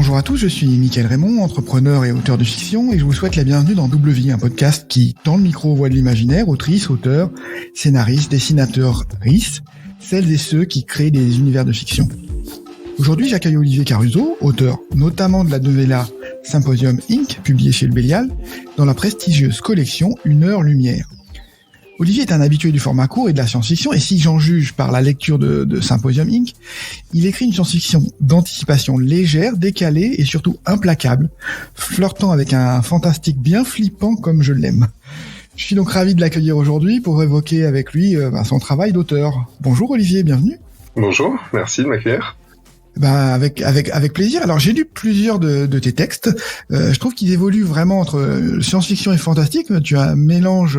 Bonjour à tous, je suis Mickaël Raymond, entrepreneur et auteur de fiction, et je vous souhaite la bienvenue dans Double Vie, un podcast qui tend le micro aux voix de l'imaginaire, autrices, auteurs, scénaristes, dessinateurs, celles et ceux qui créent des univers de fiction. Aujourd'hui, j'accueille Olivier Caruso, auteur notamment de la novella Symposium Inc., publiée chez Le Bélial, dans la prestigieuse collection Une heure lumière. Olivier est un habitué du format court et de la science-fiction, et si j'en juge par la lecture de Symposium Inc., il écrit une science-fiction d'anticipation légère, décalée et surtout implacable, flirtant avec un fantastique bien flippant comme je l'aime. Je suis donc ravi de l'accueillir aujourd'hui pour évoquer avec lui son travail d'auteur. Bonjour Olivier, bienvenue. Bonjour, merci de m'accueillir. Avec plaisir. Alors j'ai lu plusieurs de tes textes. Je trouve qu'ils évoluent vraiment entre science-fiction et fantastique. Tu as un mélange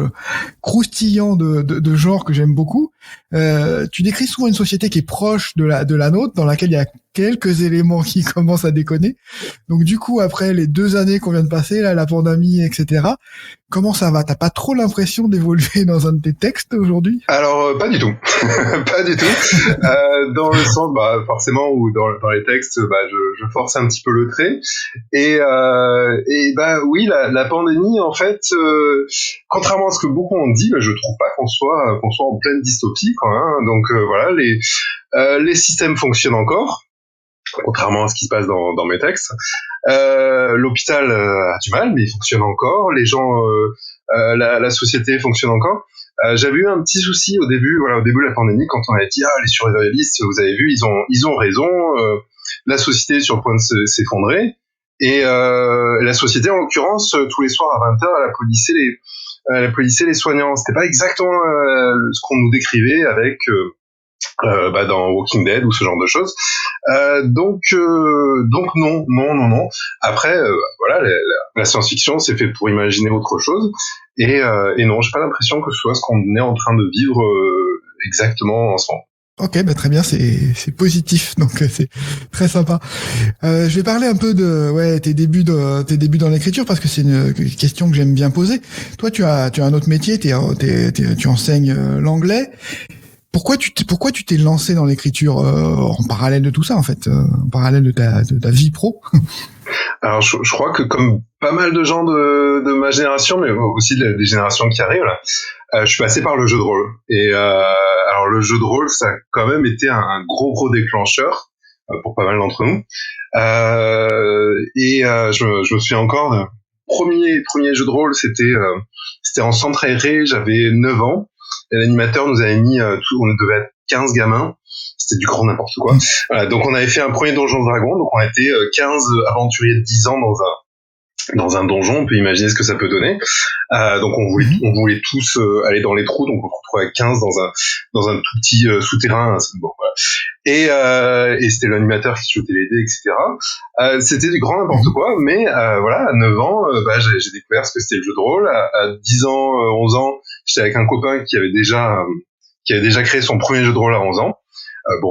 croustillant de genres que j'aime beaucoup. Tu décris souvent une société qui est proche de la nôtre, dans laquelle il y a quelques éléments qui commencent à déconner. Donc du coup, après les 2 années qu'on vient de passer, là, la pandémie, etc., comment ça va? T'as pas trop l'impression d'évoluer dans un de tes textes aujourd'hui? Alors, pas du tout. Pas du tout. Dans le sens, forcément, ou dans les textes, je force un petit peu le trait. Et oui, la pandémie, en fait, contrairement à ce que beaucoup ont dit, je trouve pas qu'on soit en pleine dystopie, quoi, hein. Donc, voilà, les systèmes fonctionnent encore, contrairement à ce qui se passe dans mes textes. L'hôpital a du mal, mais il fonctionne encore. Les gens, la société fonctionne encore. J'avais eu un petit souci au début de la pandémie, quand on avait dit les survivalistes, vous avez vu, ils ont raison. La société est sur le point de s'effondrer, et la société, en l'occurrence, tous les soirs à 20h, elle applaudissait les soignants. C'était pas exactement ce qu'on nous décrivait avec dans Walking Dead ou ce genre de choses. Donc non. Après, la science-fiction, c'est fait pour imaginer autre chose. Et non, j'ai pas l'impression que ce soit ce qu'on est en train de vivre exactement en ce moment. Ok, très bien, c'est positif, donc c'est très sympa. Je vais parler un peu de tes débuts dans l'écriture, parce que c'est une question que j'aime bien poser. Toi, tu as un autre métier, tu enseignes l'anglais. Pourquoi tu t'es lancé dans l'écriture en parallèle de tout ça, en fait, en parallèle de ta vie pro? Alors je crois que comme pas mal de gens de ma génération, mais aussi des générations qui arrivent là, je suis passé par le jeu de rôle. Et alors le jeu de rôle, ça a quand même été un gros déclencheur pour pas mal d'entre nous. Je me souviens encore, le premier jeu de rôle, c'était en centre aéré, j'avais 9 ans. Et l'animateur nous avait mis, on devait être 15 gamins, c'était du grand n'importe quoi. Voilà, donc on avait fait un premier Donjon Dragon, donc on a été 15 aventuriers de 10 ans dans un donjon, on peut imaginer ce que ça peut donner. Donc on voulait tous aller dans les trous, donc on se retrouvait avec 15 dans un tout petit souterrain. Bon, voilà. Et c'était l'animateur qui jetait les dés, etc. C'était du grand n'importe quoi, mais à 9 ans, j'ai découvert ce que c'était le jeu de rôle. À 10 ans, 11 ans, j'étais avec un copain qui avait déjà créé son premier jeu de rôle à 11 ans.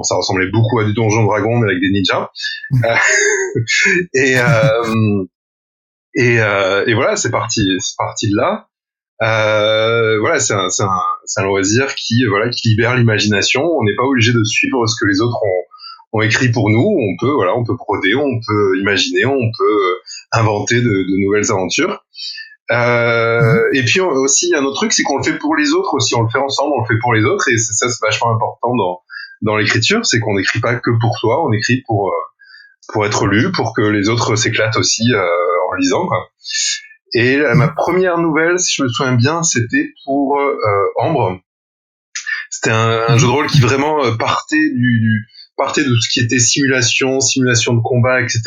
Ça ressemblait beaucoup à du Donjon Dragon, mais avec des ninjas. Et voilà, c'est parti de là. C'est un loisir qui libère l'imagination. On n'est pas obligé de suivre ce que les autres ont écrit pour nous. On peut broder, on peut imaginer, on peut inventer de nouvelles aventures. Et puis aussi, il y a un autre truc, c'est qu'on le fait pour les autres aussi. On le fait ensemble, on le fait pour les autres, et c'est vachement important dans l'écriture, c'est qu'on n'écrit pas que pour soi, on écrit pour être lu, pour que les autres s'éclatent aussi en lisant, quoi. Et ma première nouvelle, si je me souviens bien, c'était pour Ambre. C'était un jeu de rôle qui vraiment partait de tout ce qui était simulation de combat, etc.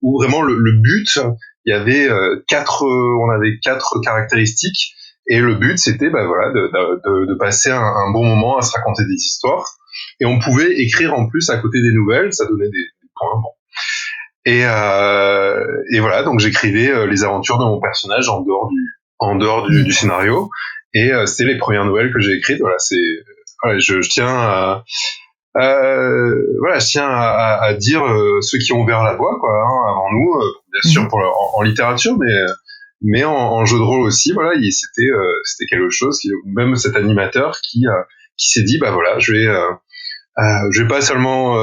Où vraiment le but, il y avait on avait 4 caractéristiques, et le but c'était de passer un bon moment à se raconter des histoires, et on pouvait écrire en plus à côté des nouvelles, ça donnait des points. Bon. Et voilà, donc j'écrivais les aventures de mon personnage en dehors du scénario, et c'était les premières nouvelles que j'ai écrites. Je tiens à dire ceux qui ont ouvert la voie, quoi, hein, avant nous, bien sûr en littérature, mais en jeu de rôle aussi. C'était quelque chose même cet animateur qui s'est dit je vais Je vais pas seulement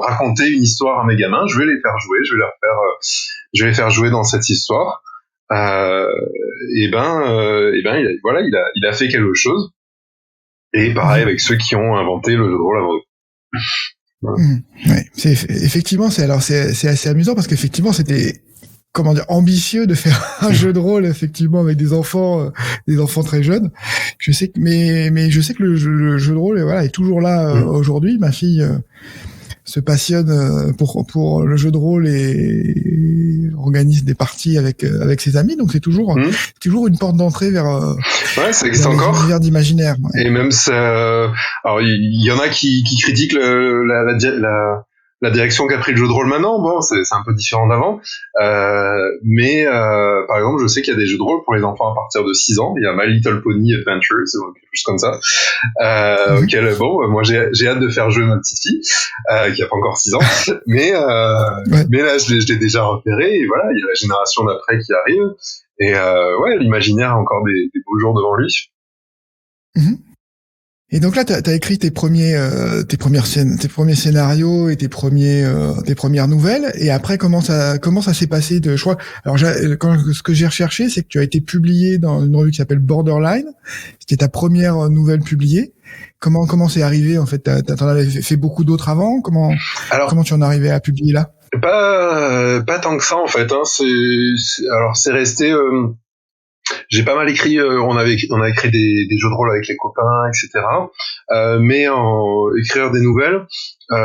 raconter une histoire à mes gamins, je vais les faire jouer, je vais les faire jouer dans cette histoire. Il a fait quelque chose. Et pareil avec ceux qui ont inventé le jeu de rôle avant eux. Ouais, effectivement, c'est assez amusant parce qu'effectivement, c'était ambitieux de faire un jeu de rôle effectivement avec des enfants très jeunes. Je sais que je sais que le jeu de rôle est toujours là aujourd'hui. Ma fille se passionne pour le jeu de rôle et organise des parties avec ses amis, donc c'est toujours une porte d'entrée vers ça existe encore, l'univers d'imaginaire. Ouais. Et même ça, alors il y en a qui critiquent la direction qu'a pris le jeu de rôle maintenant. Bon, c'est un peu différent d'avant, mais par exemple, je sais qu'il y a des jeux de rôle pour les enfants à partir de 6 ans. Il y a My Little Pony Adventures, quelque chose comme ça, auquel moi j'ai hâte de faire jouer ma petite fille qui a pas encore 6 ans, mais là je l'ai déjà repéré, et voilà, il y a la génération d'après qui arrive, et l'imaginaire a encore des beaux jours devant lui. Et donc là, t'as écrit tes premiers scénarios et tes premières nouvelles. Et après, comment ça s'est passé je crois. Alors, ce que j'ai recherché, c'est que tu as été publié dans une revue qui s'appelle Borderline. C'était ta première nouvelle publiée. Comment c'est arrivé en fait? T'en avais fait beaucoup d'autres avant. Comment tu en es arrivé à publier là? Pas tant que ça en fait. Hein. C'est resté. J'ai pas mal écrit, on a écrit des jeux de rôle avec les copains, etc. Mais écrire des nouvelles,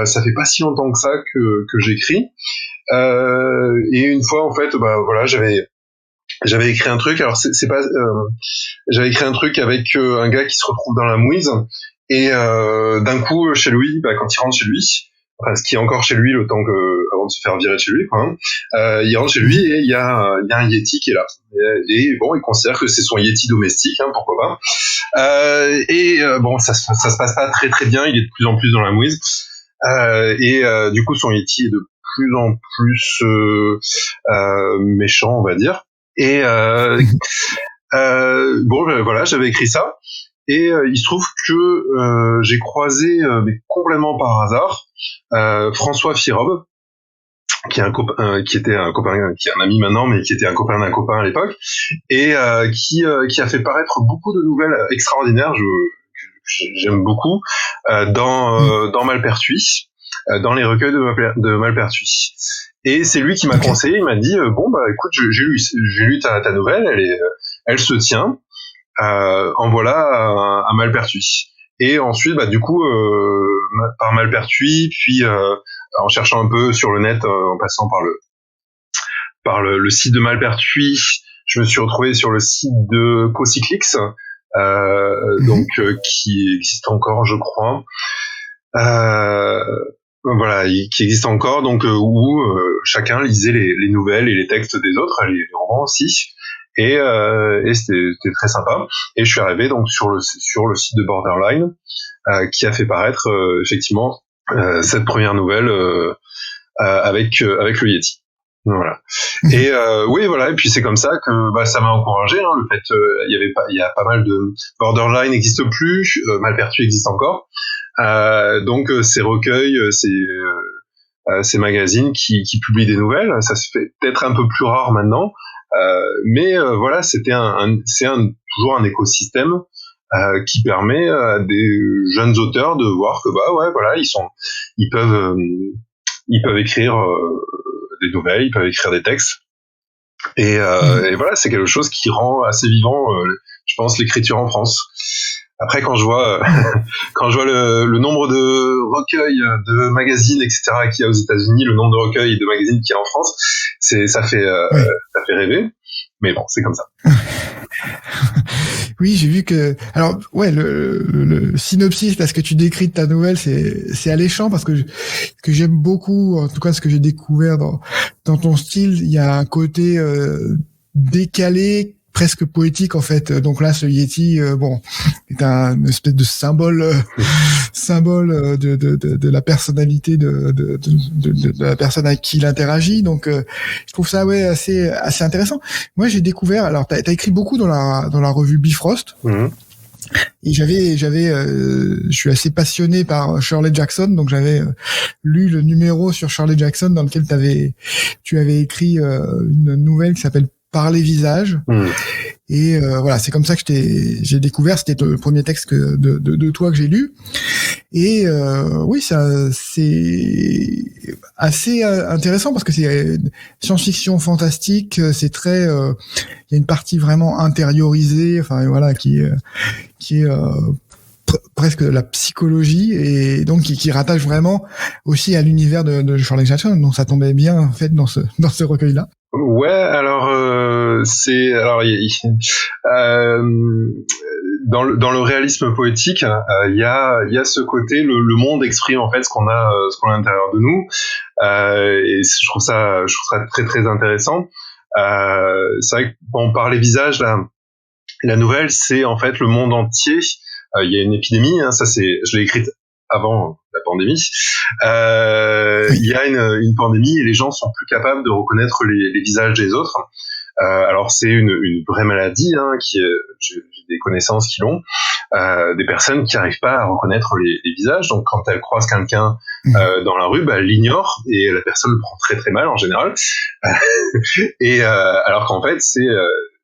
ça fait pas si longtemps que ça que j'écris. Et une fois, en fait, j'avais écrit un truc. Alors j'avais écrit un truc avec un gars qui se retrouve dans la mouise, et d'un coup, chez lui, quand il rentre chez lui, enfin, ce qui est encore chez lui le temps avant de se faire virer de chez lui, il rentre chez lui et il y a un Yeti qui est là. Et il considère que c'est son Yeti domestique, pourquoi pas. Ça se passe pas très très bien, il est de plus en plus dans la mouise. Du coup, son Yeti est de plus en plus méchant, on va dire. Et j'avais écrit ça. Et il se trouve que j'ai croisé, mais complètement par hasard, François Firob, qui est un copain, qui était un copain, qui est un ami maintenant, mais qui était un copain d'un copain à l'époque, et qui a fait paraître beaucoup de nouvelles extraordinaires, que j'aime beaucoup, dans Malpertuis, dans les recueils de Malpertuis. Et c'est lui qui m'a conseillé, il m'a dit écoute, j'ai lu ta nouvelle, elle se tient. En voilà à Malpertuis. Et ensuite, par Malpertuis, puis en cherchant un peu sur le net, en passant par le site de Malpertuis, je me suis retrouvé sur le site de Cocyclix, qui existe encore, je crois. Qui existe encore, donc où chacun lisait les nouvelles et les textes des autres, les romans aussi. Et c'était très sympa. Et je suis arrivé donc sur le site de Borderline, qui a fait paraître effectivement cette première nouvelle avec le Yeti. Voilà. Et et puis c'est comme ça que ça m'a encouragé, le fait il y a pas mal de Borderline n'existe plus, Malpertuis existe encore. Donc ces recueils, ces magazines qui publient des nouvelles, ça se fait peut-être un peu plus rare maintenant. Mais c'était toujours un écosystème qui permet à des jeunes auteurs de voir que ils peuvent écrire des nouvelles, ils peuvent écrire des textes, et c'est quelque chose qui rend assez vivant, je pense, l'écriture en France. Après, quand je vois le nombre de recueils de magazines, etc., qu'il y a aux États-Unis, le nombre de recueils de magazines qu'il y a en France, ça fait rêver. Mais bon, c'est comme ça. Oui, j'ai vu que, alors, le synopsis, là, ce que tu décris de ta nouvelle, c'est alléchant parce que j'aime beaucoup, en tout cas, ce que j'ai découvert dans ton style, il y a un côté, décalé, presque poétique en fait. Donc là, ce Yeti, est une espèce de symbole de la personnalité de la personne avec qui il interagit. Donc je trouve ça assez intéressant. Moi, j'ai découvert. Alors, t'as écrit beaucoup dans la revue Bifrost. Et je suis assez passionné par Shirley Jackson, donc j'avais lu le numéro sur Shirley Jackson dans lequel tu avais écrit une nouvelle qui s'appelle Parler visage. Et voilà, c'est comme ça que j'ai découvert. C'était le premier texte de toi que j'ai lu. Et oui, ça c'est assez intéressant parce que c'est science-fiction fantastique. C'est très, il y a une partie vraiment intériorisée. Enfin voilà, qui est presque de la psychologie et donc qui rattache vraiment aussi à l'univers de Shirley Jackson. Donc ça tombait bien en fait dans ce recueil-là. Ouais, alors dans le réalisme poétique, il y a ce côté, le monde exprime en fait ce qu'on a à l'intérieur de nous, et je trouve ça très très intéressant. C'est vrai que on parle les visages là, la nouvelle c'est en fait le monde entier. Il y a une épidémie, hein, je l'ai écrite avant la pandémie. Il y a une pandémie et les gens sont plus capables de reconnaître les visages des autres. Alors c'est une vraie maladie, hein, j'ai des connaissances qui l'ont, des personnes qui n'arrivent pas à reconnaître les visages. Donc quand elles croisent quelqu'un dans la rue, elle l'ignore et la personne le prend très très mal en général. Et alors qu'en fait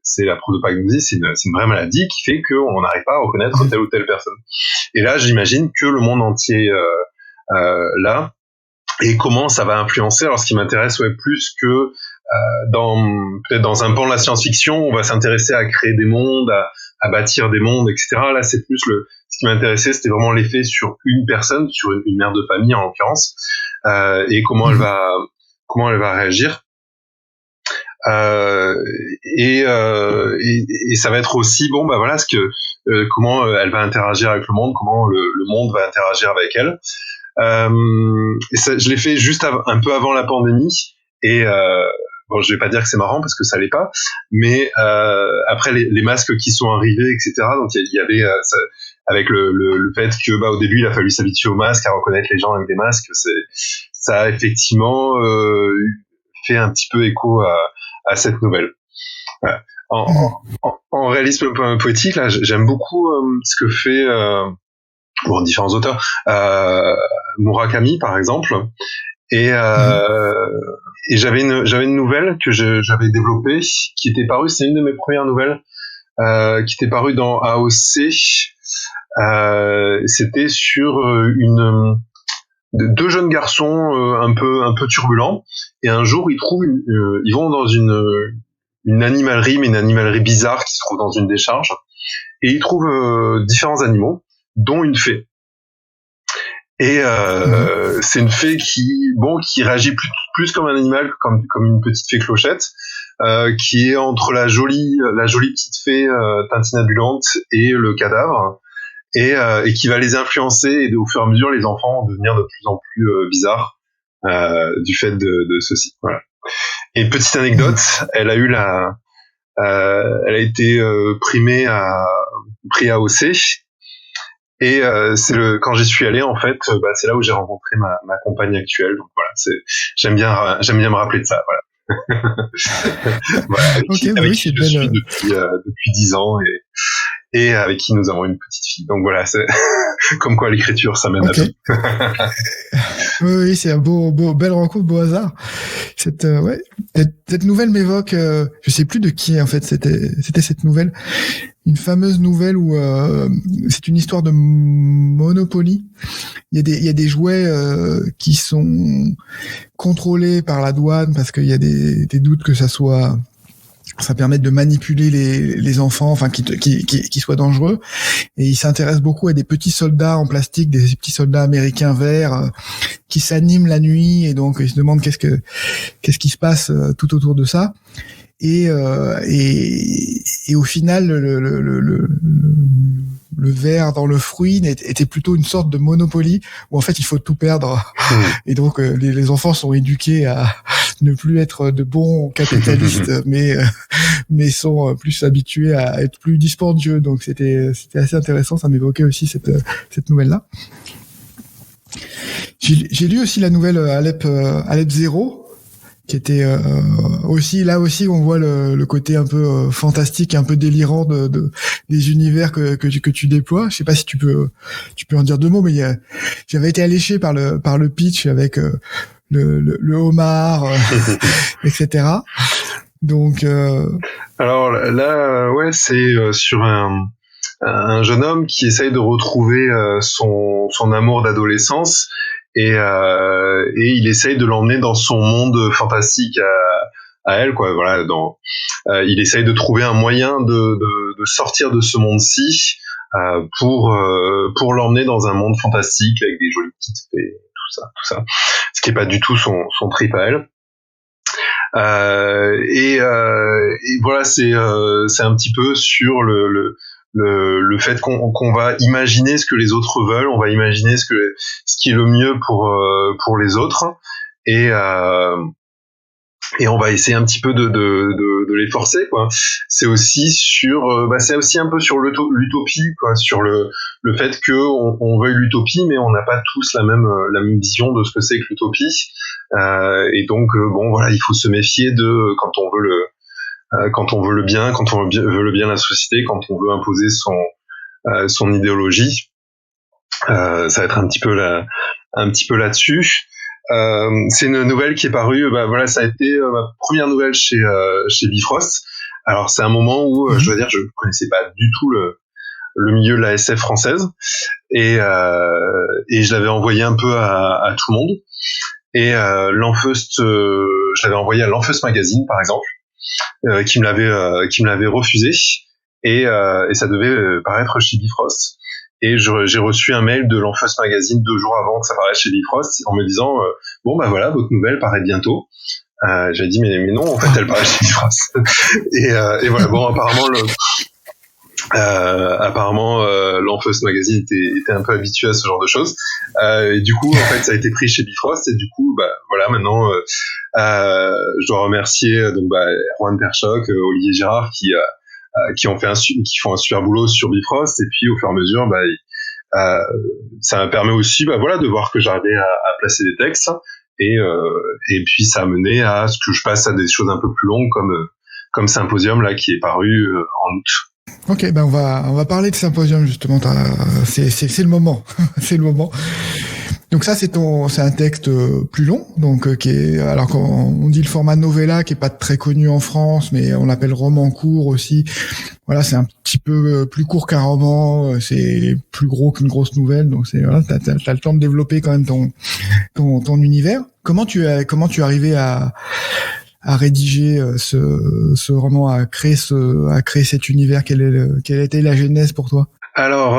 c'est la prosopagnosie, c'est une vraie maladie qui fait qu'on n'arrive pas à reconnaître telle ou telle personne. Et là, j'imagine que le monde entier là, et comment ça va influencer. Alors, ce qui m'intéresse plus que peut-être dans un pan de la science-fiction, on va s'intéresser à créer des mondes, à bâtir des mondes, etc. Là, c'est plus ce qui m'intéressait, c'était vraiment l'effet sur une personne, sur une mère de famille en l'occurrence, et comment elle va réagir. Et ça va être aussi voilà comment elle va interagir avec le monde, comment le monde va interagir avec elle. Et ça, je l'ai fait juste un peu avant la pandémie et je vais pas dire que c'est marrant parce que ça l'est pas, mais après les masques qui sont arrivés, etc. Donc il y avait avec le fait que au début il a fallu s'habituer aux masques, à reconnaître les gens avec des masques, ça a effectivement fait un petit peu écho à cette nouvelle. Voilà. En réalisme poétique, là, j'aime beaucoup ce que fait différents auteurs, Murakami par exemple, et j'avais une nouvelle que j'avais développée qui était parue, c'est une de mes premières nouvelles qui était parue dans AOC. C'était sur deux jeunes garçons un peu turbulents, et un jour ils vont dans une animalerie, mais une animalerie bizarre qui se trouve dans une décharge, et ils trouvent différents animaux, dont une fée. Et c'est une fée qui réagit plus comme un animal, comme une petite fée clochette, qui est entre la jolie petite fée tintinabulante et le cadavre, et qui va les influencer, et au fur et à mesure les enfants vont devenir de plus en plus bizarres du fait de ceci. Voilà. Et petite anecdote, elle a été primée prix AOC. Et quand j'y suis allé, en fait, c'est là où j'ai rencontré ma compagne actuelle. Donc voilà, j'aime bien me rappeler de ça. Voilà. Voilà, avec qui je suis depuis 10 ans et avec qui nous avons une petite fille. Donc voilà, c'est comme quoi l'écriture, ça mène à tout. Oui, c'est un belle rencontre, beau hasard. Cette nouvelle m'évoque, je sais plus de qui en fait, c'était cette nouvelle, une fameuse nouvelle où c'est une histoire de Monopoly. Il y a des jouets qui sont contrôlés par la douane parce qu'il y a des doutes que ça permet de manipuler les enfants, enfin qui soient dangereux. Et il s'intéresse beaucoup à des petits soldats en plastique, des petits soldats américains verts qui s'animent la nuit, et donc il se demande qu'est-ce qui se passe tout autour de ça. Et au final le verre dans le fruit était plutôt une sorte de Monopoly où en fait il faut tout perdre. Et donc les enfants sont éduqués à ne plus être de bons capitalistes mais sont plus habitués à être plus dispendieux. Donc c'était assez intéressant, ça m'évoquait aussi cette nouvelle là. J'ai lu aussi la nouvelle Alep 0, qui était aussi on voit le côté un peu fantastique, un peu délirant des univers que tu déploies. Je sais pas si tu peux en dire 2 mots, mais j'avais été alléché par le pitch avec le homard, etc. Donc alors là, ouais, c'est sur un jeune homme qui essaye de retrouver son amour d'adolescence et il essaye de l'emmener dans son monde fantastique à elle, quoi. Voilà, il essaye de trouver un moyen de sortir de ce monde-ci pour l'emmener dans un monde fantastique avec des jolies petites fées, tout ça, ce qui est pas du tout son trip à elle. Et voilà, c'est un petit peu sur le fait qu'on va imaginer ce que les autres veulent, on va imaginer ce qui est le mieux pour les autres, et on va essayer un petit peu de les forcer, quoi. C'est aussi c'est aussi un peu sur l'utopie, quoi, sur le fait que on veuille l'utopie, mais on n'a pas tous la même vision de ce que c'est que l'utopie, et donc bon, voilà, il faut se méfier de quand on veut le bien, quand on veut le bien de la société, quand on veut imposer son idéologie. Ça va être un petit peu là-dessus. C'est une nouvelle qui est parue, voilà, ça a été ma première nouvelle chez Bifrost. Alors c'est un moment où je dois dire, je connaissais pas du tout le milieu de la SF française, et je l'avais envoyé un peu à tout le monde, et l'Enfeust, je l'avais envoyé à l'Enfeust Magazine par exemple, qui me l'avait refusé, et ça devait paraître chez Bifrost. Et j'ai reçu un mail de l'Enfeust Magazine 2 jours avant que ça paraisse chez Bifrost, en me disant bon bah voilà, votre nouvelle paraît bientôt. J'ai dit mais non, en fait elle paraît chez Bifrost. Et voilà, bon, apparemment l'Enfeust Magazine était un peu habitué à ce genre de choses, et du coup en fait ça a été pris chez Bifrost, et du coup voilà, maintenant je dois remercier Erwan Perchoc, Olivier Girard qui font un super boulot sur Bifrost, et puis au fur et à mesure ça me permet aussi de voir que j'arrivais à placer des textes, et puis ça a mené à ce que je passe à des choses un peu plus longues comme Symposium là, qui est paru en août. Ok, on va parler de Symposium justement. C'est le moment, c'est le moment. Donc ça, c'est un texte plus long, donc qui est, alors quand on dit le format novella, qui est pas très connu en France, mais on l'appelle roman court aussi. Voilà, c'est un petit peu plus court qu'un roman, c'est plus gros qu'une grosse nouvelle, donc c'est voilà, t'as le temps de développer quand même ton univers. Comment tu es arrivé à rédiger ce roman, à créer cet univers? Quelle était la genèse pour toi? Alors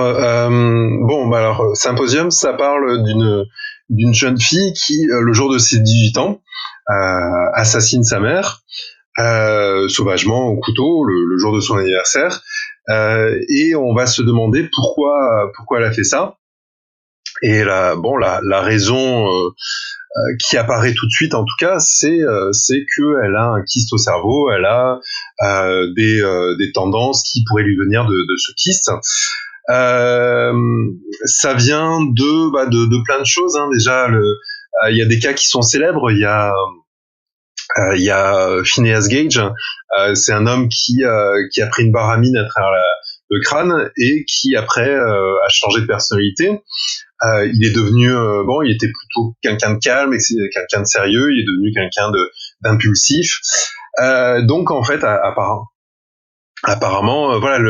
Symposium, ça parle d'une jeune fille qui, le jour de ses 18 ans, assassine sa mère sauvagement au couteau le jour de son anniversaire, et on va se demander pourquoi elle a fait ça. Et la raison qui apparaît tout de suite, en tout cas, c'est que elle a un kyste au cerveau, elle a des tendances qui pourraient lui venir de ce kyste. Ça vient de plein de choses, hein. Déjà, il y a des cas qui sont célèbres. Il y a Phineas Gage. C'est un homme qui a pris une baramine à travers le crâne, et qui après a changé de personnalité. Il est devenu il était plutôt quelqu'un de calme, et quelqu'un de sérieux. Il est devenu quelqu'un d'impulsif. Donc en fait, apparemment, voilà,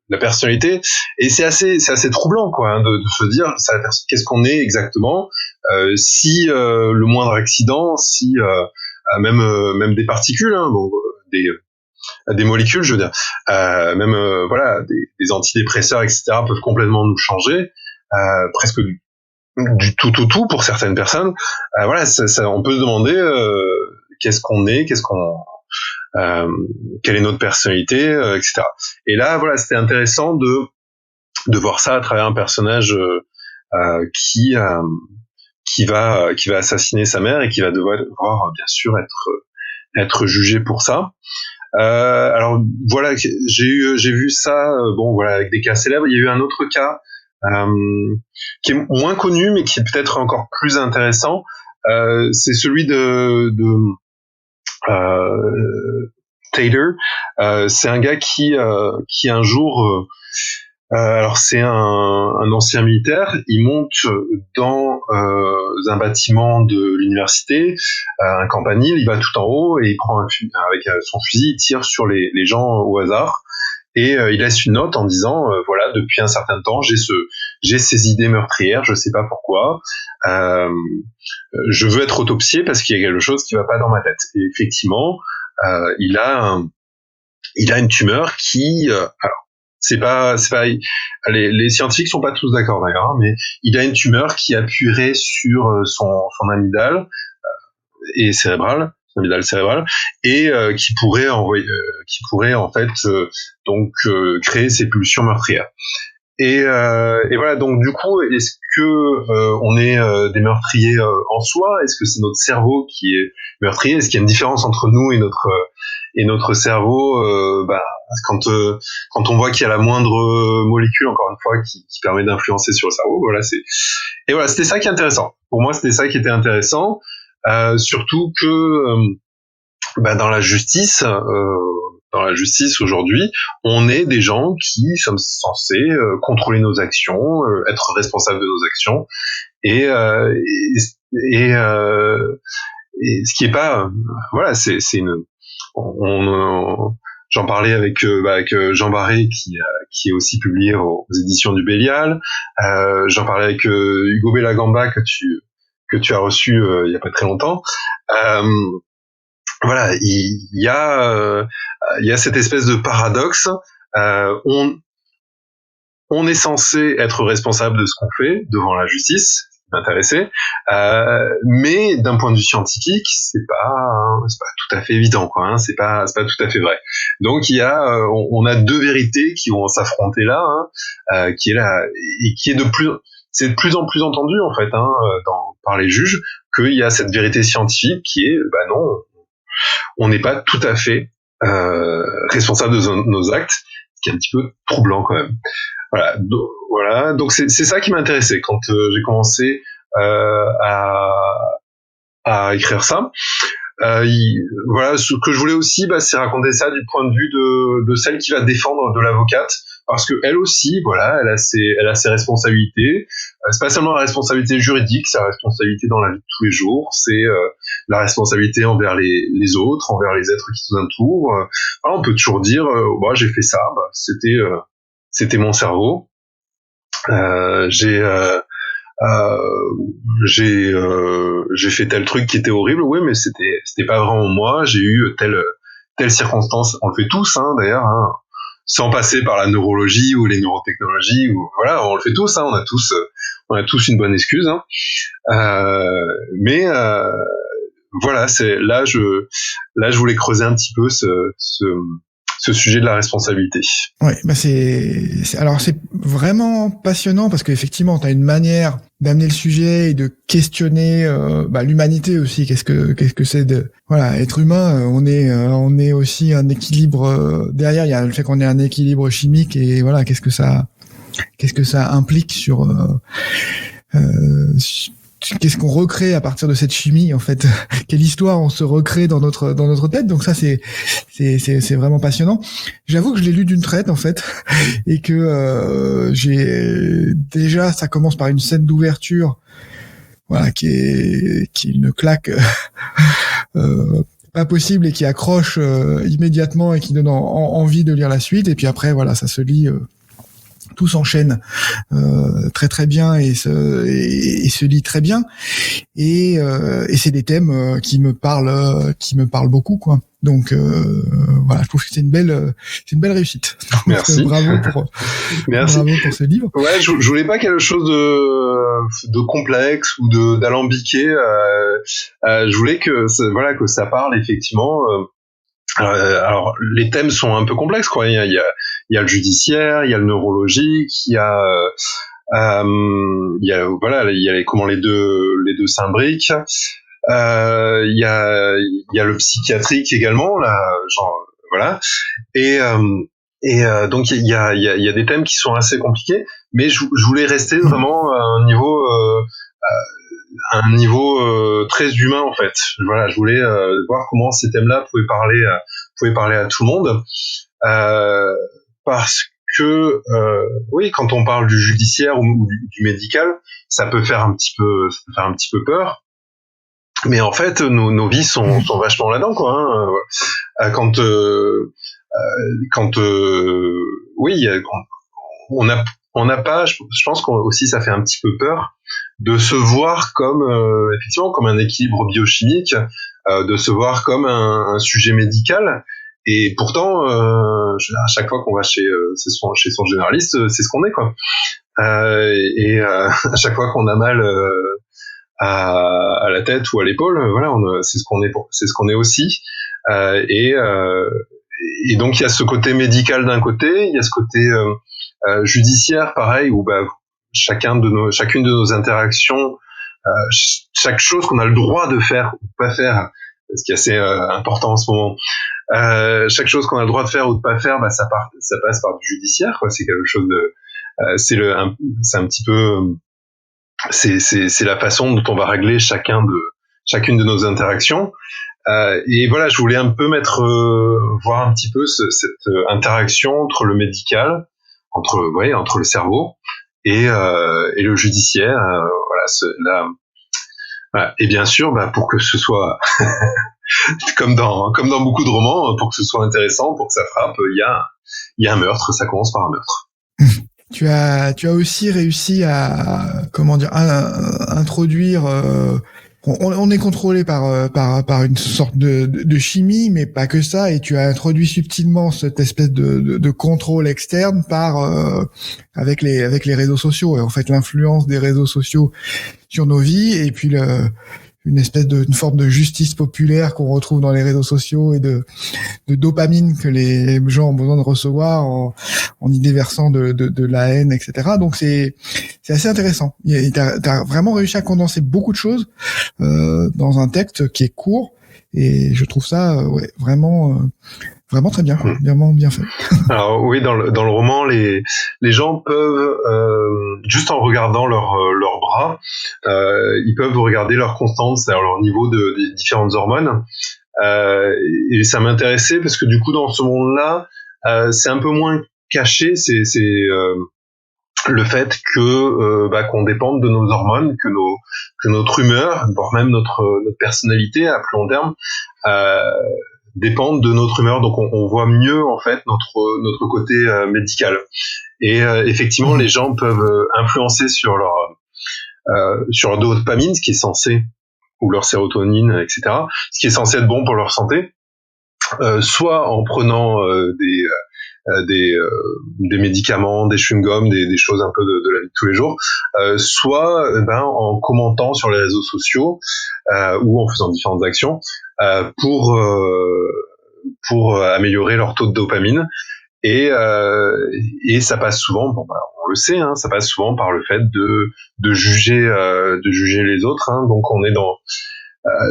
la personnalité, et c'est assez troublant, quoi, hein, de se dire qu'est-ce qu'on est exactement, si le moindre accident, si même des particules, hein, des molécules, je veux dire, même des antidépresseurs, etc., peuvent complètement nous changer, presque du tout pour certaines personnes. Voilà, ça, on peut se demander qu'est-ce qu'on est, quelle est notre personnalité, etc. Et là, voilà, c'était intéressant de voir ça à travers un personnage qui va assassiner sa mère, et qui va devoir bien sûr être jugé pour ça. Alors voilà, j'ai vu ça, avec des cas célèbres. Il y a eu un autre cas qui est moins connu, mais qui est peut-être encore plus intéressant. C'est celui de Taylor. C'est un gars qui un jour alors c'est un ancien militaire, il monte dans un bâtiment de l'université, un campanile, il va tout en haut et il prend avec son fusil, il tire sur les gens au hasard et il laisse une note en disant voilà, depuis un certain temps j'ai ces idées meurtrières, je sais pas pourquoi, je veux être autopsié parce qu'il y a quelque chose qui va pas dans ma tête. Et effectivement, il a une tumeur qui alors c'est pas les scientifiques sont pas tous d'accord d'ailleurs, hein, mais il a une tumeur qui appuierait sur son amygdale et cérébrale, amygdale cérébrale, et qui pourrait en fait donc créer ces pulsions meurtrières. Et voilà, donc du coup, est-ce que on est des meurtriers en soi? Est-ce que c'est notre cerveau qui est meurtrier? Est-ce qu'il y a une différence entre nous et notre cerveau? Quand on voit qu'il y a la moindre molécule, encore une fois, qui permet d'influencer sur le cerveau, voilà, c'était ça qui est intéressant. Pour moi, c'était ça qui était intéressant, surtout que dans la justice aujourd'hui, on est des gens qui sommes censés contrôler nos actions, être responsables de nos actions, et ce qui est pas, voilà, c'est une, j'en parlais avec Jean Barré qui est aussi publié aux éditions du Bélial. J'en parlais avec Hugo Bellagamba que tu as reçu il y a pas très longtemps. Voilà, il y a cette espèce de paradoxe. On est censé être responsable de ce qu'on fait devant la justice, intéressé, mais d'un point de vue scientifique, c'est pas tout à fait évident, quoi. Hein, c'est pas tout à fait vrai. Donc il y a, on a deux vérités qui vont s'affronter là, hein, qui est là et qui est c'est de plus en plus entendu en fait, hein, par les juges, qu'il y a cette vérité scientifique qui est, non, on n'est pas tout à fait responsable de nos actes, ce qui est un petit peu troublant quand même. Voilà, donc c'est ça qui m'intéressait quand j'ai commencé à écrire ça. Voilà, ce que je voulais aussi, c'est raconter ça du point de vue de celle qui va défendre de l'avocate, parce que elle aussi, voilà, elle a ses responsabilités. C'est pas seulement la responsabilité juridique, c'est la responsabilité dans la vie de tous les jours, c'est la responsabilité envers les autres, envers les êtres qui nous entourent. On peut toujours dire, j'ai fait ça, c'était mon cerveau. J'ai fait tel truc qui était horrible, oui, mais c'était pas vraiment moi. J'ai eu telle circonstance. On le fait tous, hein, d'ailleurs, hein, sans passer par la neurologie ou les neurotechnologies, ou voilà, on le fait tous, hein, on a tous une bonne excuse, hein. Mais voilà, je voulais creuser un petit peu ce sujet de la responsabilité. Ouais, alors c'est vraiment passionnant parce qu'effectivement, tu as une manière d'amener le sujet et de questionner l'humanité aussi. Qu'est-ce que c'est de être humain? On est aussi un équilibre derrière. Il y a le fait qu'on ait un équilibre chimique et voilà, qu'est-ce que ça implique sur qu'est-ce qu'on recrée à partir de cette chimie, en fait? Quelle histoire on se recrée dans notre tête? Donc ça, c'est vraiment passionnant. J'avoue que je l'ai lu d'une traite, en fait, et que ça commence par une scène d'ouverture, voilà, qui est une claque pas possible et qui accroche immédiatement et qui donne envie de lire la suite. Et puis après, voilà, ça se lit. Tout s'enchaîne très très bien et se lit très bien et c'est des thèmes qui me parlent beaucoup, quoi. Donc voilà, je trouve que c'est une belle réussite. Donc, merci. Bravo pour ce livre. Ouais, je voulais pas quelque chose de complexe ou d'alambiqué. Je voulais que ça parle effectivement. Alors les thèmes sont un peu complexes, quoi. Il y a le judiciaire, il y a le neurologique, il y a comment les deux s'imbriquent. Il y a le psychiatrique également, là, genre voilà. Et donc il y a des thèmes qui sont assez compliqués, mais je voulais rester vraiment à un niveau très humain, en fait. Voilà, je voulais voir comment ces thèmes-là pouvaient parler pouvez parler à tout le monde, parce que oui, quand on parle du judiciaire ou du médical, ça peut faire un petit peu peur. Mais en fait, nos vies sont vachement là-dedans, quoi. Hein. Quand oui, on n'a pas. Je pense qu'aussi ça fait un petit peu peur de se voir comme effectivement comme un équilibre biochimique, de se voir comme un sujet médical. Et pourtant, à chaque fois qu'on va chez son généraliste, c'est ce qu'on est, quoi. À chaque fois qu'on a mal à la tête ou à l'épaule, voilà, c'est ce qu'on est aussi. Et donc il y a ce côté médical d'un côté, il y a ce côté judiciaire, pareil, où chacune de nos interactions, chaque chose qu'on a le droit de faire ou de pas faire, ce qui est assez important en ce moment, chaque chose qu'on a le droit de faire ou de pas faire, ça passe par du judiciaire, quoi. C'est quelque chose de, c'est un petit peu, c'est la façon dont on va régler chacune de nos interactions. Et voilà, je voulais un peu voir un petit peu cette interaction entre le médical, entre le cerveau et le judiciaire. Voilà. Et bien sûr, pour que ce soit comme dans beaucoup de romans, pour que ce soit intéressant, pour que ça frappe, il y a un meurtre. Ça commence par un meurtre. Tu as aussi réussi à introduire. On est contrôlé par une sorte de chimie, mais pas que ça. Et tu as introduit subtilement cette espèce de contrôle externe avec les réseaux sociaux. Et en fait, l'influence des réseaux sociaux sur nos vies, et puis une forme de justice populaire qu'on retrouve dans les réseaux sociaux et de dopamine que les gens ont besoin de recevoir en y déversant de la haine, etc. Donc c'est assez intéressant. T'as vraiment réussi à condenser beaucoup de choses dans un texte qui est court, et je trouve ça vraiment très bien, quoi. Vraiment bien fait. Alors oui, dans le roman, les gens peuvent juste en regardant leurs bras, ils peuvent regarder leur constante, c'est-à-dire leur niveau des différentes hormones. Et ça m'intéressait parce que du coup, dans ce monde-là, c'est un peu moins caché. C'est le fait que qu'on dépende de nos hormones, que notre humeur, voire même notre personnalité à plus long terme, dépendent de notre humeur. Donc on voit mieux en fait notre côté médical. Et effectivement, les gens peuvent influencer sur leur dopamine, ce qui est censé, ou leur sérotonine, etc., ce qui est censé être bon pour leur santé, soit en prenant des médicaments, des chewing-gums, des choses un peu de la vie de tous les jours, soit en commentant sur les réseaux sociaux ou en faisant différentes actions pour améliorer leur taux de dopamine. Et ça passe souvent, on le sait, hein, ça passe souvent par le fait de juger les autres. Hein. Donc on est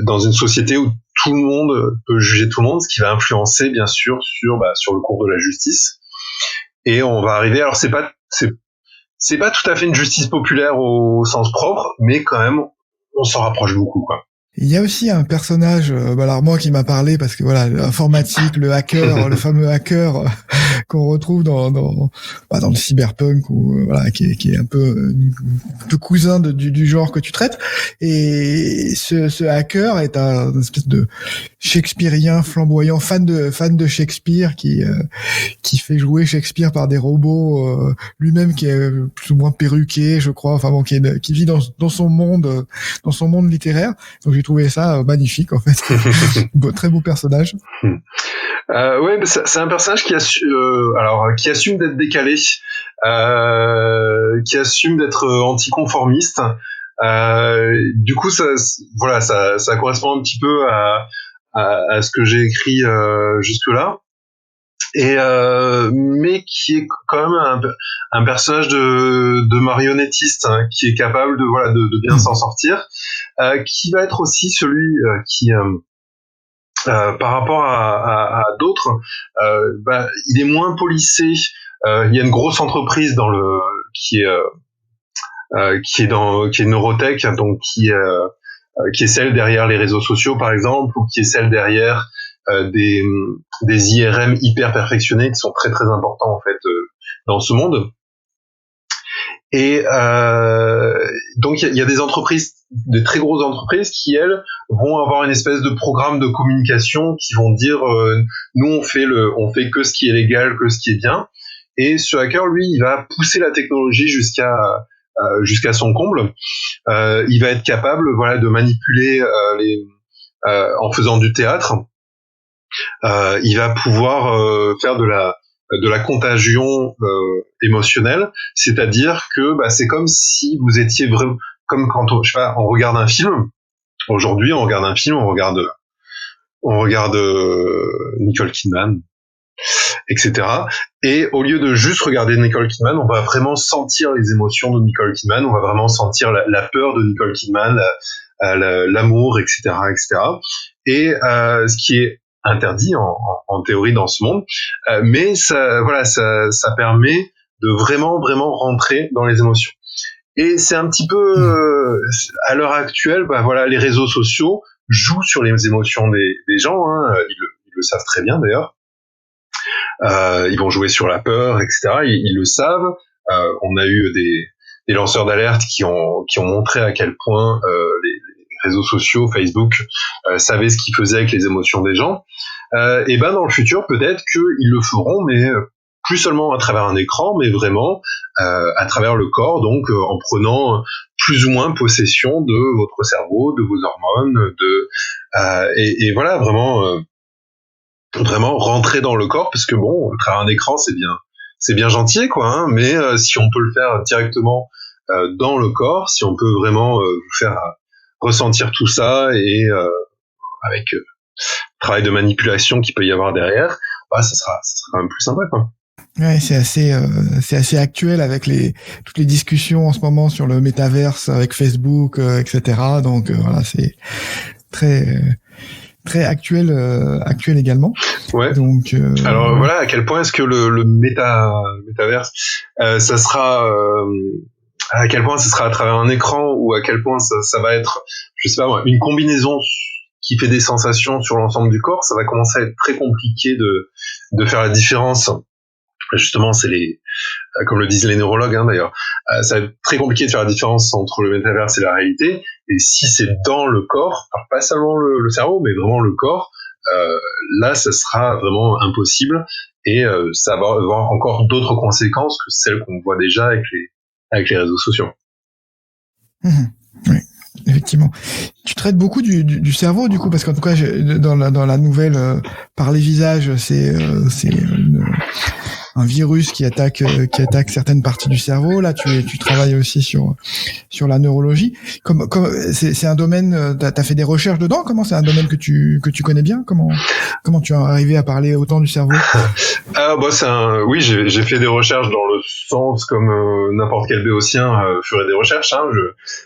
dans une société où tout le monde peut juger tout le monde, ce qui va influencer bien sûr sur le cours de la justice. Et on va arriver. Alors c'est pas tout à fait une justice populaire au sens propre, mais quand même on s'en rapproche beaucoup, quoi. Il y a aussi un personnage, alors moi qui m'a parlé, parce que voilà, l'informatique, le hacker, le fameux hacker qu'on retrouve dans le cyberpunk, ou voilà, qui est un peu cousin du genre que tu traites. Et ce hacker est une espèce de shakespearien flamboyant, fan de Shakespeare, qui fait jouer Shakespeare par des robots, lui-même qui est plus ou moins perruqué, je crois, enfin bon, qui vit dans son monde littéraire. Donc j'ai trouvé ça magnifique, en fait. Très beau personnage. Ouais, mais c'est un personnage qui assume d'être décalé, qui assume d'être anticonformiste. Du coup, ça correspond un petit peu à ce que j'ai écrit jusque-là. Et mais qui est quand même un personnage de marionnettiste, hein, qui est capable de bien s'en sortir, qui va être aussi celui qui par rapport à d'autres, il est moins policé. Il y a une grosse entreprise qui est Neurotech, donc qui est celle derrière les réseaux sociaux par exemple, ou qui est celle derrière des IRM hyper perfectionnés qui sont très très importants en fait dans ce monde. Et donc il y a des entreprises, des très grosses entreprises qui elles vont avoir une espèce de programme de communication qui vont dire nous on fait que ce qui est légal, que ce qui est bien. Et ce hacker lui il va pousser la technologie jusqu'à son comble. Il va être capable de manipuler en faisant du théâtre. Il va pouvoir faire de la contagion émotionnelle, c'est-à-dire que c'est comme si vous étiez vraiment comme quand on regarde un film. Aujourd'hui, on regarde un film, on regarde Nicole Kidman, etc. Et au lieu de juste regarder Nicole Kidman, on va vraiment sentir les émotions de Nicole Kidman, on va vraiment sentir la peur de Nicole Kidman, l'amour, etc., etc. Et ce qui est interdit en théorie dans ce monde, mais ça permet de vraiment rentrer dans les émotions. Et c'est un petit peu à l'heure actuelle, les réseaux sociaux jouent sur les émotions des gens, ils le savent très bien d'ailleurs. Ils vont jouer sur la peur, etc. Ils le savent. On a eu des lanceurs d'alerte qui ont montré à quel point les réseaux sociaux, Facebook, savaient ce qu'ils faisaient avec les émotions des gens. Et dans le futur, peut-être qu'ils le feront, mais plus seulement à travers un écran, mais vraiment à travers le corps, donc en prenant plus ou moins possession de votre cerveau, de vos hormones, et voilà, vraiment rentrer dans le corps, parce que à travers un écran, c'est bien gentil, quoi, mais si on peut le faire directement dans le corps, si on peut vraiment vous faire ressentir tout ça, et avec travail de manipulation qu'il peut y avoir derrière, ça sera quand même plus sympa, quoi. Ouais, c'est assez actuel avec toutes les discussions en ce moment sur le métaverse avec Facebook, etc. Donc voilà, c'est très actuel également. Ouais. Donc alors voilà, à quel point est-ce que le métaverse ça sera à quel point ça sera à travers un écran, ou à quel point ça va être, je sais pas moi, une combinaison qui fait des sensations sur l'ensemble du corps. Ça va commencer à être très compliqué de faire la différence. Justement, c'est comme le disent les neurologues, d'ailleurs, ça va être très compliqué de faire la différence entre le métaverse et la réalité. Et si c'est dans le corps, alors pas seulement le cerveau, mais vraiment le corps, là, ça sera vraiment impossible, et ça va avoir encore d'autres conséquences que celles qu'on voit déjà avec les réseaux sociaux. Oui, effectivement. Tu traites beaucoup du cerveau, du coup, parce qu'en tout cas, dans la nouvelle par les visages, c'est un virus qui attaque certaines parties du cerveau. Là, tu travailles aussi sur la neurologie. C'est un domaine, t'as fait des recherches dedans. Comment c'est un domaine que tu connais bien? Comment tu es arrivé à parler autant du cerveau? Oui, j'ai fait des recherches dans le sens comme n'importe quel béotien ferait des recherches.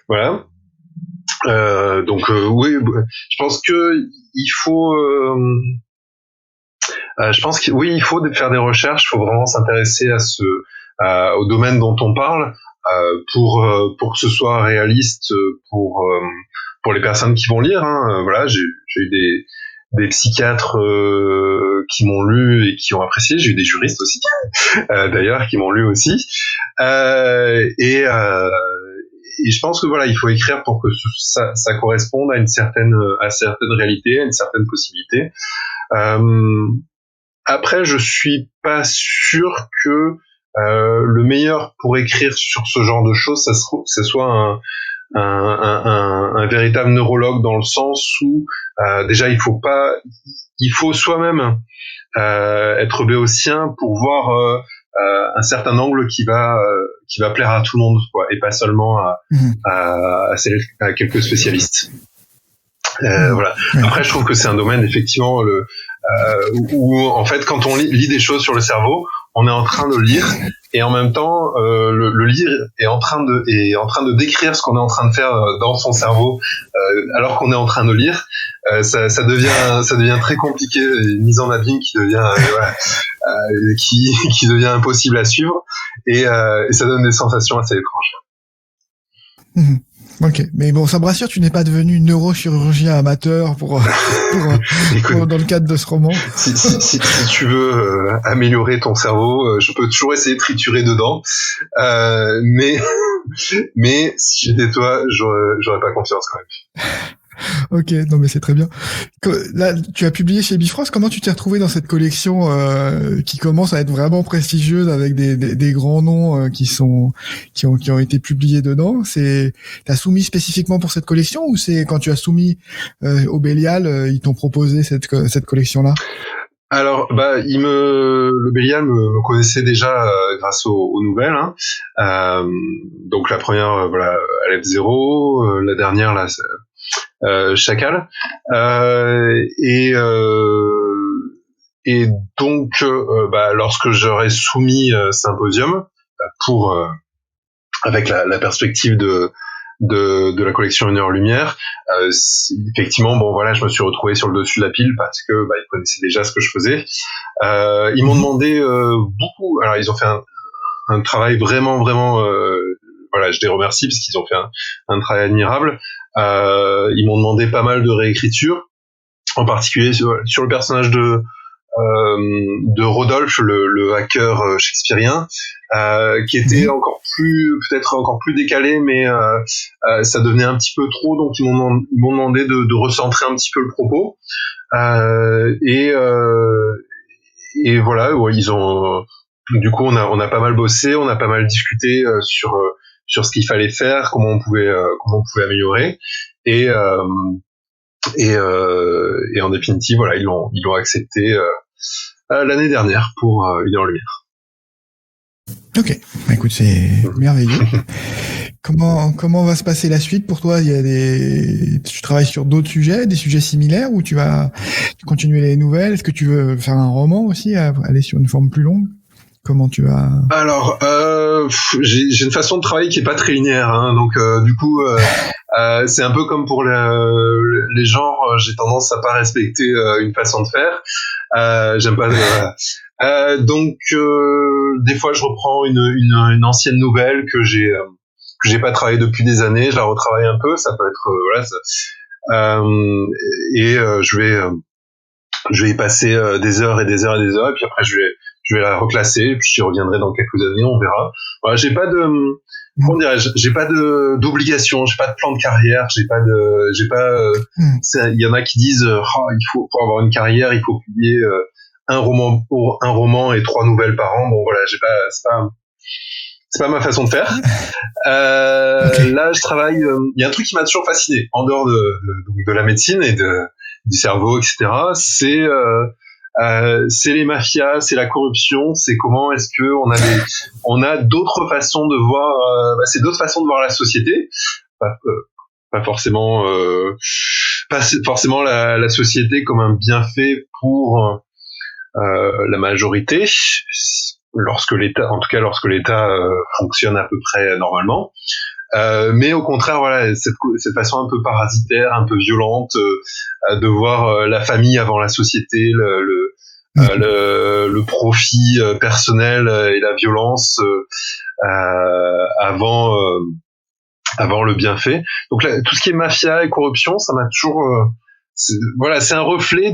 Voilà. Donc oui, je pense que il faut. Je pense que oui, il faut faire des recherches. Il faut vraiment s'intéresser au domaine dont on parle pour que ce soit réaliste pour les personnes qui vont lire. Voilà, j'ai eu des psychiatres qui m'ont lu et qui ont apprécié. J'ai eu des juristes aussi, d'ailleurs, qui m'ont lu aussi. Et je pense que voilà, il faut écrire pour que ça corresponde à une certaine réalité, à une certaine possibilité. Après, je suis pas sûr que le meilleur pour écrire sur ce genre de choses, ça soit un véritable neurologue, dans le sens où déjà il faut soi-même être béotien pour voir un certain angle qui va plaire à tout le monde, quoi, et pas seulement à quelques spécialistes. Voilà. Après, je trouve que c'est un domaine, effectivement, où en fait, quand on lit des choses sur le cerveau, on est en train de lire, et en même temps, le lire est en train de décrire ce qu'on est en train de faire dans son cerveau, alors qu'on est en train de lire. Ça devient très compliqué, une mise en abîme qui devient qui devient impossible à suivre, et ça donne des sensations assez étranges. Ok, mais bon, ça me rassure, tu n'es pas devenu neurochirurgien amateur pour dans le cadre de ce roman. Si tu veux améliorer ton cerveau, je peux toujours essayer de triturer dedans, mais si j'étais toi, j'aurais pas confiance quand même. Ok, non mais c'est très bien. Là, tu as publié chez Bifrost. Comment tu t'es retrouvé dans cette collection qui commence à être vraiment prestigieuse avec des grands noms qui ont été publiés dedans? T'as soumis spécifiquement pour cette collection ou c'est quand tu as soumis au Bélial, ils t'ont proposé cette collection-là? Alors, le Bélial me connaissait déjà grâce aux nouvelles. Donc la première, Aleph 0, la dernière là. Chacal et donc lorsque j'aurais soumis Symposium pour avec la perspective de la collection Une heure lumière, effectivement je me suis retrouvé sur le dessus de la pile parce que ils connaissaient déjà ce que je faisais. Ils m'ont demandé beaucoup. Alors ils ont fait un travail vraiment je les remercie parce qu'ils ont fait un travail admirable. Ils m'ont demandé pas mal de réécriture, en particulier sur le personnage de Rodolphe, le hacker shakespearien, qui était peut-être encore plus décalé, mais ça devenait un petit peu trop, donc ils m'ont demandé de recentrer un petit peu le propos. Et voilà, ils ont du coup on a pas mal bossé, on a pas mal discuté sur ce qu'il fallait faire, comment on pouvait améliorer, et en définitive ils l'ont accepté l'année dernière pour Une heure lumière. Ok, écoute, c'est merveilleux. Comment va se passer la suite pour toi? Tu travailles sur d'autres sujets, des sujets similaires, ou tu vas continuer les nouvelles? Est-ce que tu veux faire un roman aussi, aller sur une forme plus longue? Comment tu vas? Alors, j'ai une façon de travailler qui est pas très linéaire, donc du coup, c'est un peu comme pour les genres. J'ai tendance à pas respecter une façon de faire. J'aime pas. Donc, des fois, je reprends une ancienne nouvelle que j'ai pas travaillé depuis des années. Je la retravaille un peu. Ça peut être je vais y passer des heures et des heures et des heures, et puis après je vais la reclasser, et puis j'y reviendrai dans quelques années, on verra. Voilà, j'ai pas d'obligation, j'ai pas de plan de carrière, il y en a qui disent pour avoir une carrière, il faut publier un roman et 3 nouvelles par an. Bon voilà, c'est pas ma façon de faire. Okay. Là, je travaille. Il y a un truc qui m'a toujours fasciné, en dehors de la médecine et du cerveau, etc. C'est les mafias, c'est la corruption, c'est comment est-ce que on a d'autres façons de voir. C'est d'autres façons de voir la société. Pas forcément la société comme un bienfait pour la majorité. Lorsque l'État fonctionne à peu près normalement, mais au contraire, cette façon un peu parasitaire, un peu violente, de voir la famille avant la société, le profit personnel et la violence avant le bienfait. Donc là, tout ce qui est mafia et corruption, ça m'a toujours c'est un reflet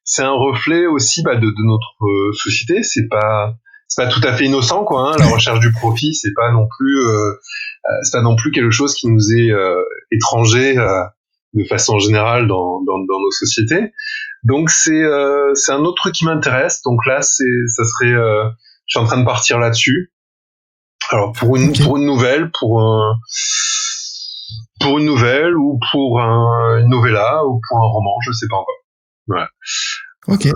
c'est un reflet aussi de notre société. C'est pas tout à fait innocent, quoi. La recherche du profit, c'est pas non plus quelque chose qui nous est étranger de façon générale dans nos sociétés. Donc c'est un autre truc qui m'intéresse. Donc là, je suis en train de partir là-dessus. Alors pour une nouvelle, pour une nouvelle, ou pour une novella, ou pour un roman, je sais pas encore. Voilà. Ok,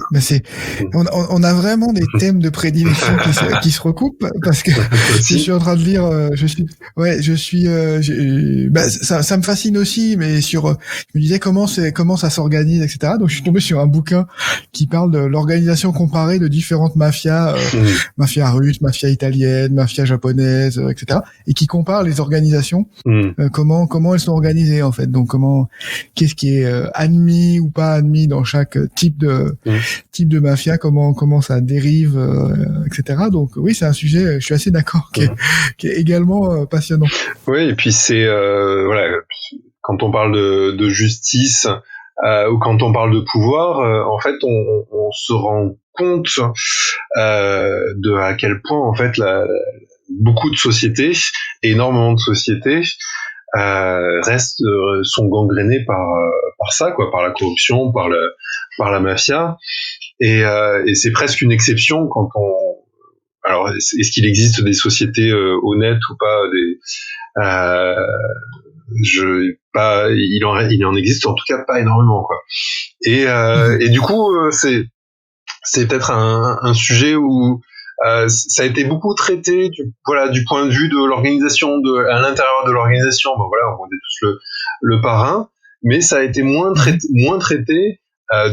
on a vraiment des thèmes de prédilection qui se recoupent, parce que je suis en train de lire, ça me fascine aussi, mais je me disais comment ça s'organise, etc. Donc je suis tombé sur un bouquin qui parle de l'organisation comparée de différentes mafias, mafia russe, mafia italienne, mafia japonaise, etc. et qui compare les organisations, comment elles sont organisées en fait. Donc qu'est-ce qui est admis ou pas admis dans chaque type de type de mafia, comment ça dérive, etc. Donc oui, c'est un sujet, je suis assez d'accord, qui est également passionnant. Oui, et puis c'est voilà, quand on parle de justice ou quand on parle de pouvoir, en fait, on se rend compte de à quel point en fait beaucoup de sociétés, énormément de sociétés sont gangrénées par ça, quoi, par la corruption, par la mafia, et c'est presque une exception quand on. Alors, est-ce qu'il existe des sociétés honnêtes ou pas, il en existe en tout cas pas énormément, quoi. Et du coup, c'est peut-être un sujet où ça a été beaucoup traité du point de vue de l'organisation, à l'intérieur de l'organisation. Ben voilà, on est tous le parrain, mais ça a été moins traité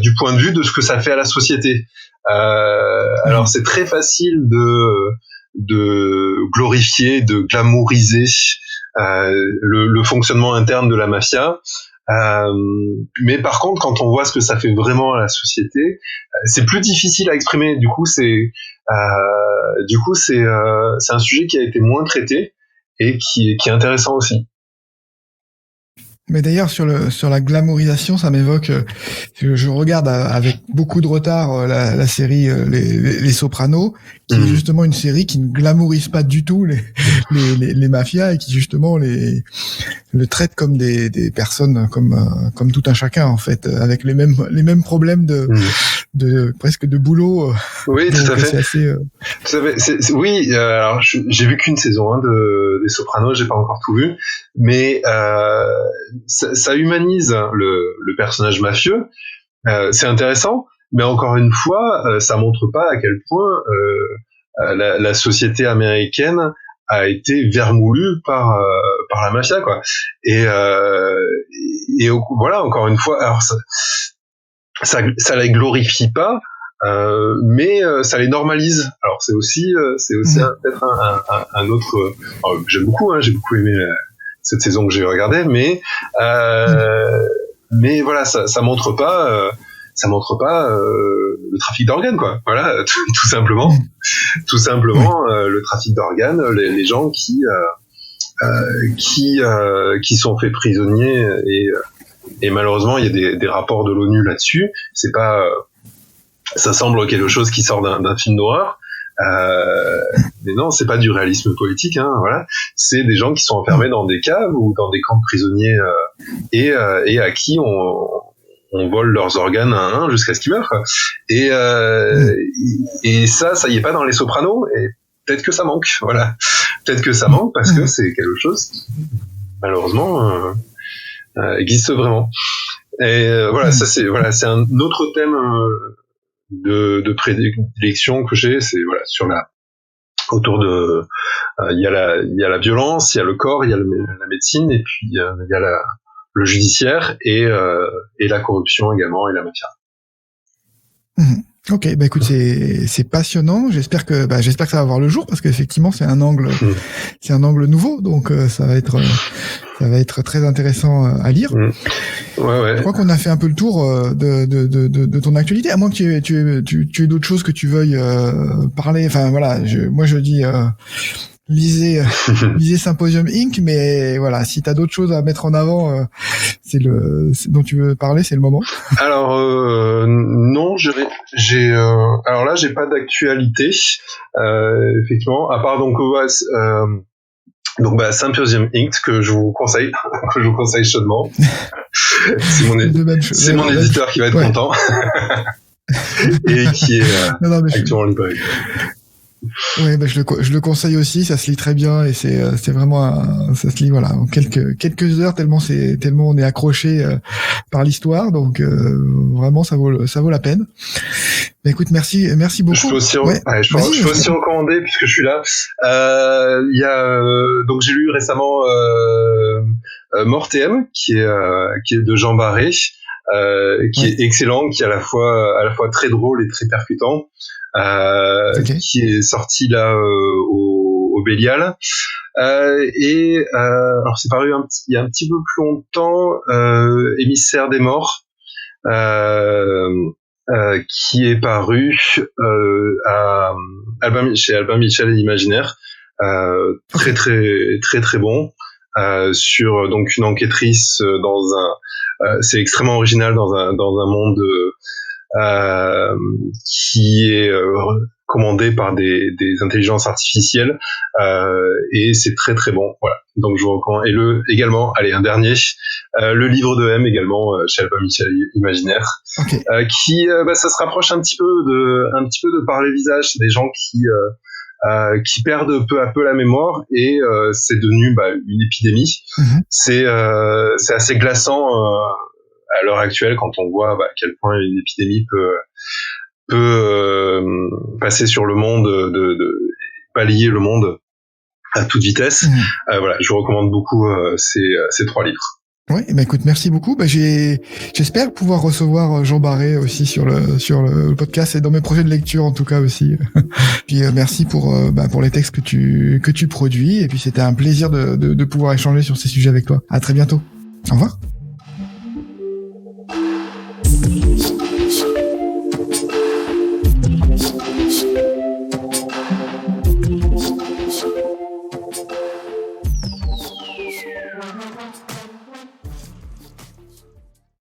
du point de vue de ce que ça fait à la société. Alors c'est très facile de glorifier, de glamouriser le fonctionnement interne de la mafia. Mais par contre, quand on voit ce que ça fait vraiment à la société, c'est plus difficile à exprimer. Du coup, c'est un sujet qui a été moins traité et qui est intéressant aussi. Mais d'ailleurs, sur la glamourisation, ça m'évoque, je regarde avec beaucoup de retard la série les Sopranos, qui est justement une série qui ne glamourise pas du tout les mafias et qui justement le traite comme des personnes comme tout un chacun, en fait, avec les mêmes problèmes de presque de boulot. Oui, donc tout à fait. C'est assez. Oui, alors j'ai vu qu'une saison des Sopranos, j'ai pas encore tout vu, mais ça humanise le personnage mafieux. C'est intéressant, mais encore une fois, ça montre pas à quel point la société américaine a été vermoulue par la mafia, quoi. Et voilà, encore une fois, alors ça les glorifie pas, mais ça les normalise. Alors c'est aussi peut-être un autre. Alors, j'ai beaucoup aimé cette saison que j'ai regardée, mais voilà, ça montre pas le trafic d'organes, quoi. Voilà, tout simplement le trafic d'organes, les gens qui sont faits prisonniers, et malheureusement il y a des rapports de l'ONU là-dessus. C'est pas ça semble quelque chose qui sort d'un film d'horreur, mais non, c'est pas du réalisme politique, hein, voilà. C'est des gens qui sont enfermés dans des caves ou dans des camps de prisonniers, et à qui on vole leurs organes un à un jusqu'à ce qu'ils meurent, quoi. Et ça y est pas dans les Sopranos, et peut-être que ça manque, voilà. Peut-être que ça manque parce que c'est quelque chose qui, malheureusement, existe vraiment. Et voilà, ça c'est un autre thème de prédilection que j'ai, c'est voilà, autour de il y a la violence, il y a le corps, il y a la médecine, et puis il y a le judiciaire, et la corruption également, et la mafia. Ok, bah écoute, c'est passionnant. J'espère que ça va voir le jour, parce qu'effectivement c'est un angle nouveau, donc ça va être très intéressant à lire. Ouais. Je crois qu'on a fait un peu le tour de ton actualité, à moins que tu aies d'autres choses que tu veuilles parler. Enfin voilà, moi je dis lisez Symposium Inc, mais voilà, si t'as d'autres choses à mettre en avant, dont tu veux parler, c'est le moment. Alors non, alors là j'ai pas d'actualité, effectivement, à part donc Symposium Inc, que je vous conseille chaudement. C'est mon éditeur qui va être content. Et qui est actuellement en librairie. Ouais, je le conseille aussi, ça se lit très bien, et c'est vraiment ça se lit voilà en quelques heures, tellement on est accroché par l'histoire, donc vraiment ça vaut la peine. Mais écoute, merci beaucoup. Je peux aussi recommander, puisque je suis là. Il y a donc j'ai lu récemment Mortem, qui est de Jean Barré, qui est excellent, qui est à la fois très drôle et très percutant. Qui est sorti là au Bélial, et alors c'est paru il y a un petit peu plus longtemps, Émissaire des morts, qui est paru chez Albin Michel et l'Imaginaire, très très très très bon, sur donc une enquêtrice c'est extrêmement original dans un monde qui est commandé par des intelligences artificielles, et c'est très très bon. Voilà. Donc je vous recommande. Et également, allez, un dernier, le livre de M également, chez Albin Michel Imaginaire, okay. Qui ça se rapproche un petit peu de Par les visages. C'est des gens qui perdent peu à peu la mémoire, et c'est devenu une épidémie. C'est assez glaçant à l'heure actuelle quand on voit à quel point une épidémie peut passer sur le monde, de balayer le monde à toute vitesse. Voilà, je vous recommande beaucoup ces 3 livres. Oui, écoute, merci beaucoup. J'espère pouvoir recevoir Jean Barré aussi sur le podcast, et dans mes projets de lecture en tout cas aussi. Puis merci pour les textes que tu produis, et puis c'était un plaisir de pouvoir échanger sur ces sujets avec toi. À très bientôt. Au revoir.